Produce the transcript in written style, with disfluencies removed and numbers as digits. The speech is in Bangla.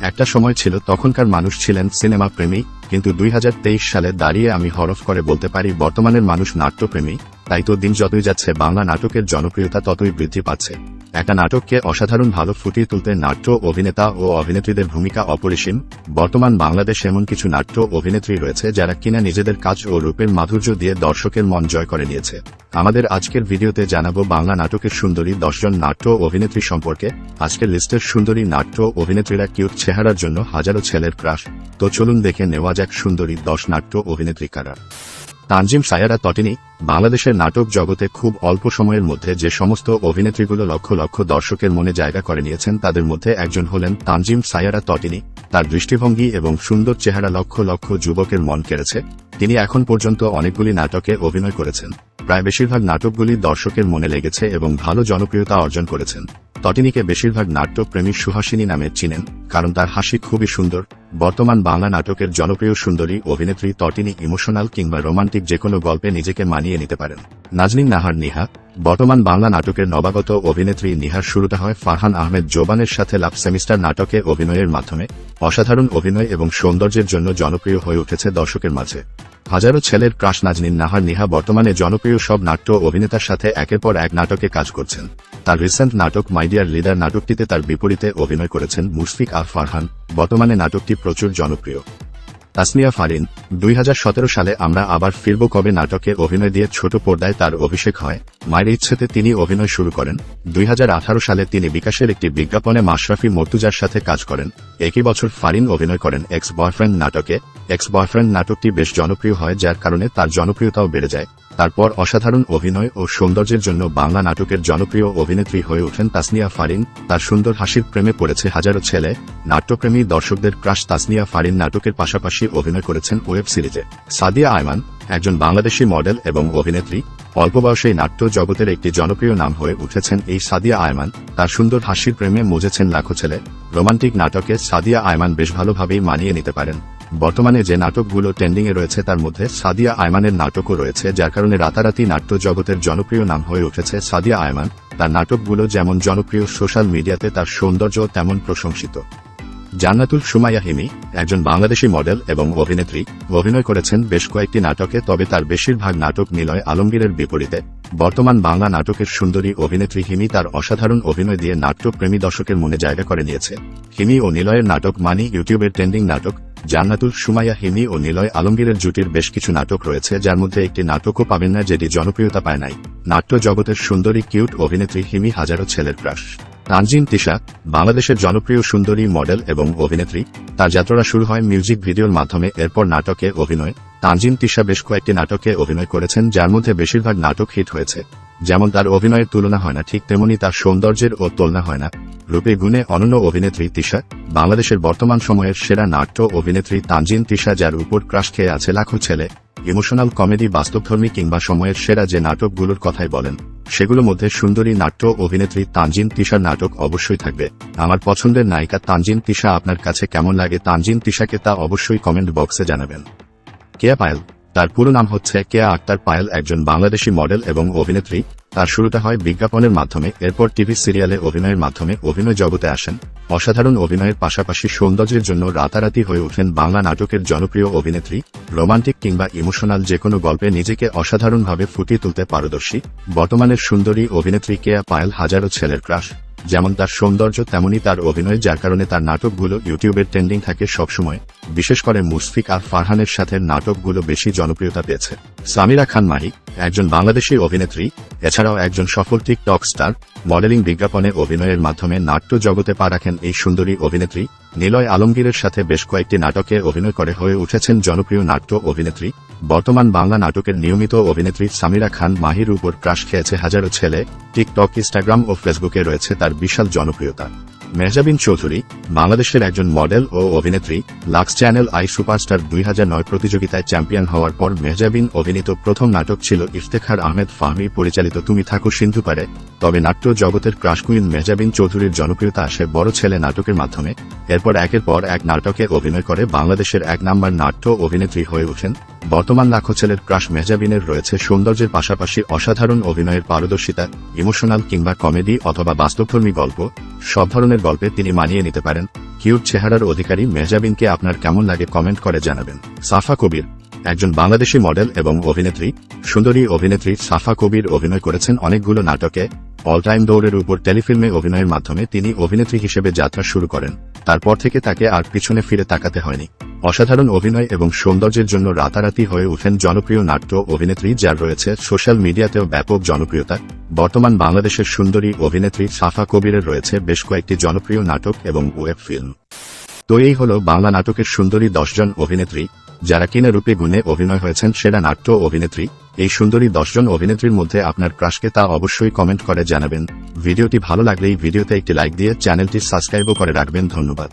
একটা সময় ছিল তখনকার মানুষ ছিলেন সিনেমা প্রেমী, কিন্তু 2023 সালে দাঁড়িয়ে আমি হরফ করে বলতে পারি বর্তমানের মানুষ নাট্যপ্রেমী। তাই তো দিন যতই যাচ্ছে বাংলা নাটকের জনপ্রিয়তা ততই বৃদ্ধি পাচ্ছে। একটা নাটককে অসাধারণ ভালো ফুটিয়ে তুলতে নাট্য অভিনেতা ও অভিনেত্রীদের ভূমিকা অপরিসীম। বর্তমান বাংলাদেশ এমন কিছু নাট্য অভিনেত্রী রয়েছে যারা কিনা নিজেদের কাজ ও রূপের মাধুর্য দিয়ে দর্শকের মন জয় করে নিয়েছে। আমাদের আজকের ভিডিওতে জানাবো বাংলা নাটকের সুন্দরী 10 জন নাট্য অভিনেত্রী সম্পর্কে। আজকের লিস্টের সুন্দরী নাট্য অভিনেত্রীরা কিউট চেহারার জন্য হাজারো ছেলের ক্রাশ। তো চলুন দেখে নেওয়া যাক সুন্দরী 10 নাট্য অভিনেত্রী কারা। তানজিম সায়ারা তটিনী। বাংলাদেশের নাটক জগতে খুব অল্প সময়ের মধ্যে যে সমস্ত অভিনেত্রীগুলো লক্ষ লক্ষ দর্শকের মনে জায়গা করে নিয়েছেন তাদের মধ্যে একজন হলেন তানজিম সায়ারা তটিনী। তার দৃষ্টিভঙ্গি এবং সুন্দর চেহারা লক্ষ লক্ষ যুবকের মন কেড়েছে। তিনি এখন পর্যন্ত অনেকগুলি নাটকে অভিনয় করেছেন। প্রায় বেশিরভাগ নাটকগুলি দর্শকের মনে লেগেছে এবং ভালো জনপ্রিয়তা অর্জন করেছেন। তটিনীকে বেশিরভাগ নাট্যপ্রেমী সুহাসিনী নামে চিনেন, কারণ তার হাসি খুবই সুন্দর। বর্তমান বাংলা নাটকের জনপ্রিয় সুন্দরী অভিনেত্রী তটিনী ইমোশনাল কিংবা রোমান্টিক যেকোনো গল্পে নিজেকে মানিয়ে নিতে পারেন। নাজনীন নাহার নিহা। বর্তমান বাংলা নাটকের নবাগত অভিনেত্রী নিহার শুরুটা হয় ফারহান আহমেদ জোবানের সাথে লাভ সেমিস্টার নাটকে অভিনয়ের মাধ্যমে। অসাধারণ অভিনয় এবং সৌন্দর্যের জন্য জনপ্রিয় হয়ে উঠেছে দর্শকের মাঝে। হাজারো ছেলের ক্রাশ নাজনীন নাহার নিহা বর্তমানে জনপ্রিয় সব নাট্য অভিনেতার সাথে একের পর এক নাটকে কাজ করছেন। তার রিসেন্ট নাটক মাই ডিয়ার লিডার নাটকটিতে তার বিপরীতে অভিনয় করেছেন মুশফিক আর ফারহান। বর্তমানে নাটকটি প্রচুর জনপ্রিয়। তাসনিয়া ফারিন। 2017 সালে আমরা আবার ফিরব কবে নাটকে অভিনয় দিয়ে ছোট পর্দায় তার অভিষেক হয়। মায়ের ইচ্ছেতে তিনি অভিনয় শুরু করেন। 2018 সালে তিনি বিকাশের একটি বিজ্ঞাপনে মাশরাফি মর্তুজার সাথে কাজ করেন। একই বছর ফারিন অভিনয় করেন এক্স বয়ফ্রেন্ড নাটকে। এক্স বয়ফ্রেন্ড নাটকটি বেশ জনপ্রিয় হয়, যার কারণে তার জনপ্রিয়তাও বেড়ে যায়। তারপর অসাধারণ অভিনয় ও সৌন্দর্যের জন্য বাংলা নাটকের জনপ্রিয় অভিনেত্রী হয়ে ওঠেন তাসনিয়া ফারিন। তার সুন্দর হাসির প্রেমে পড়েছে হাজারো ছেলে। নাট্যপ্রেমী দর্শকদের ক্রাশ তাসনিয়া ফারিন নাটকের পাশাপাশি অভিনয় করেছেন ওয়েব সিরিজে। সাদিয়া আয়মান একজন বাংলাদেশি মডেল এবং অভিনেত্রী। অল্প বয়সেই নাট্য জগতের একটি জনপ্রিয় নাম হয়ে উঠেছেন এই সাদিয়া আয়মান। তার সুন্দর হাসির প্রেমে মজেছেন লাখো ছেলে। রোমান্টিক নাটকে সাদিয়া আয়মান বেশ ভালোভাবেই মানিয়ে নিতে পারেন। বর্তমানে যে নাটকগুলো ট্রেন্ডিংয়ে রয়েছে তার মধ্যে সাদিয়া আয়মানের নাটকও রয়েছে, যার কারণে রাতারাতি নাট্য জগতের জনপ্রিয় নাম হয়ে উঠেছে সাদিয়া আয়মান। তার নাটকগুলো যেমন জনপ্রিয়, সোশ্যাল মিডিয়াতে তার সৌন্দর্য তেমন প্রশংসিত। জান্নাতুল সুমাইয়া হিমি একজন বাংলাদেশি মডেল এবং অভিনেত্রী। অভিনয় করেছেন বেশ কয়েকটি নাটকে, তবে তার বেশিরভাগ নাটক নিলয় আলমগীরের বিপরীতে। বর্তমান বাংলা নাটকের সুন্দরী অভিনেত্রী হিমি তার অসাধারণ অভিনয় দিয়ে নাট্যপ্রেমী দর্শকের মনে জায়গা করে নিয়েছে। হিমি ও নিলয়ের নাটক মানি ইউটিউবের ট্রেন্ডিং নাটক। জান্নাতুল সুমাইয়া হিমি ও নিলয় আলমগীরের জুটির বেশ কিছু নাটক রয়েছে, যার মধ্যে একটি নাটকও পাবেন না যেটি জনপ্রিয়তা পায় নাই। নাট্য জগতের সুন্দরী কিউট অভিনেত্রী হিমি হাজারো ছেলের ক্রাশ। তানজিন তিশা বাংলাদেশের জনপ্রিয় সুন্দরী মডেল এবং অভিনেত্রী। তার যাত্রা শুরু হয় মিউজিক ভিডিওর মাধ্যমে, এরপর নাটকে অভিনয়। তানজিন তিশা বেশ কয়েকটি নাটকে অভিনয় করেছেন, যার মধ্যে বেশিরভাগ নাটক হিট হয়েছে। যেমন তার অভিনয়ের তুলনা হয় না, ঠিক তেমনি তার সৌন্দর্যের ও তুলনা হয় না। রূপে গুণে অনন্য অভিনেত্রী তিশা। বাংলাদেশের বর্তমান সময়ের সেরা নাট্য অভিনেত্রী তানজিন তিশা, যার উপর ক্রাশ খেয়ে আছে লাখো ছেলে। ইমোশনাল কমেডি, বাস্তবধর্মী কিংবা সময়ের সেরা যে নাটকগুলোর কথাই বলেন, সেগুলোর মধ্যে সুন্দরী নাট্য অভিনেত্রী তানজিন তিশার নাটক অবশ্যই থাকবে। আমার পছন্দের নায়িকা তানজিন তিশা। আপনার কাছে কেমন লাগে তানজিন তিশাকে তা অবশ্যই কমেন্ট বক্সে জানাবেন। কেয়া পায়েল। তার পুরো নাম হচ্ছে কেয়া আক্তার পায়েল, একজন বাংলাদেশি মডেল এবং অভিনেত্রী। তার শুরুটা হয় বিজ্ঞাপনের মাধ্যমে, এরপর টিভি সিরিয়ালে অভিনয়ের মাধ্যমে অভিনয় জগতে আসেন। অসাধারণ অভিনয়ের পাশাপাশি সৌন্দর্যের জন্য রাতারাতি হয়ে ওঠেন বাংলা নাটকের জনপ্রিয় অভিনেত্রী। রোমান্টিক কিংবা ইমোশনাল যেকোনো গল্পে নিজেকে অসাধারণভাবে ফুটিয়ে তুলতে পারদর্শী। বর্তমানের সুন্দরী অভিনেত্রী কেয়া পায়েল হাজারো ছেলের ক্রাশ। যেমন তার সৌন্দর্য তেমনি তার অভিনয়, যার কারণে তার নাটকগুলো ইউটিউবের ট্রেন্ডিং থাকে সবসময়। বিশেষ করে মুশফিক আর ফারহানের সাথে নাটকগুলো বেশি জনপ্রিয়তা পেয়েছে। সামিরা খান মাহি একজন বাংলাদেশি অভিনেত্রী, এছাড়াও একজন সফল টিকটক স্টার। মডেলিং, বিজ্ঞাপনে অভিনয়ের মাধ্যমে নাট্য জগতে পা রাখেন এই সুন্দরী অভিনেত্রী। নিলয় আলমগীরের সাথে বেশ কয়েকটি নাটকে অভিনয় করে হয়ে উঠেছেন জনপ্রিয় নাট্য অভিনেত্রী। বর্তমান বাংলা নাটকের নিয়মিত অভিনেত্রী সামিরা খান মাহির উপর ক্রাশ খেয়েছে হাজারো ছেলে। টিকটক, ইনস্টাগ্রাম ও ফেসবুকে রয়েছে তার বিশাল জনপ্রিয়তা। মেহজাবিন চৌধুরী বাংলাদেশের একজন মডেল ও অভিনেত্রী। লাক্স চ্যানেল আই সুপারস্টার 2009 প্রতিযোগিতায় চ্যাম্পিয়ন হওয়ার পর মেহজাবিন অভিনীত প্রথম নাটক ছিল ইফতেখার আহমেদ ফাহমি পরিচালিত তুমি থাকো সিন্ধু পারে। তবে নাট্য জগতের ক্রাশ কুইন মেহজাবিন চৌধুরীর জনপ্রিয়তা আসে বড় ছেলে নাটকের মাধ্যমে। এরপর একের পর এক নাটকে অভিনয় করে বাংলাদেশের 1 নাম্বার নাট্য অভিনেত্রী হয়ে ওঠেন। বর্তমান লাখো ছেলের ক্রাশ মেহজাবিনের রয়েছে সৌন্দর্যের পাশাপাশি অসাধারণ অভিনয়ের পারদর্শিতা। ইমোশনাল কিংবা কমেডি অথবা বাস্তবধর্মী গল্প, সব ধরনের গল্পে তিনি মানিয়ে নিতে পারেন। কিউট চেহারার অধিকারী মেহজাবিনকে আপনার কেমন লাগে কমেন্ট করে জানাবেন। সাফা কবির একজন বাংলাদেশি মডেল এবং অভিনেত্রী। সুন্দরী অভিনেত্রী সাফা কবির অভিনয় করেছেন অনেকগুলো নাটকে। অল টাইম দৌড়ের উপর টেলিফিল্মে অভিনয়ের মাধ্যমে তিনি অভিনেত্রী হিসেবে যাত্রা শুরু করেন। তারপর থেকে তাকে আর পিছনে ফিরে তাকাতে হয়নি। অসাধারণ অভিনয় এবং সৌন্দর্যের জন্য রাতারাতি হয়ে ওঠেন জনপ্রিয় নাট্য অভিনেত্রী, যার রয়েছে সোশ্যাল মিডিয়াতেও ব্যাপক জনপ্রিয়তা। বর্তমান বাংলাদেশের সুন্দরী অভিনেত্রী সাফা কবিরের রয়েছে বেশ কয়েকটি জনপ্রিয় নাটক এবং ওয়েব ফিল্ম। তো এই হলো বাংলা নাটকের সুন্দরী 10 জন অভিনেত্রী, যারা কিনা রূপে গুণে অভিনয় হয়েছেন সেরা নাট্য অভিনেত্রী। এই সুন্দরী 10 জন অভিনেত্রীর মধ্যে আপনার ক্রাশকে তা অবশ্যই কমেন্ট করে জানাবেন। ভিডিওটি ভালো লাগলেই ভিডিওতে একটি লাইক দিয়ে চ্যানেলটি সাবস্ক্রাইবও করে রাখবেন। ধন্যবাদ।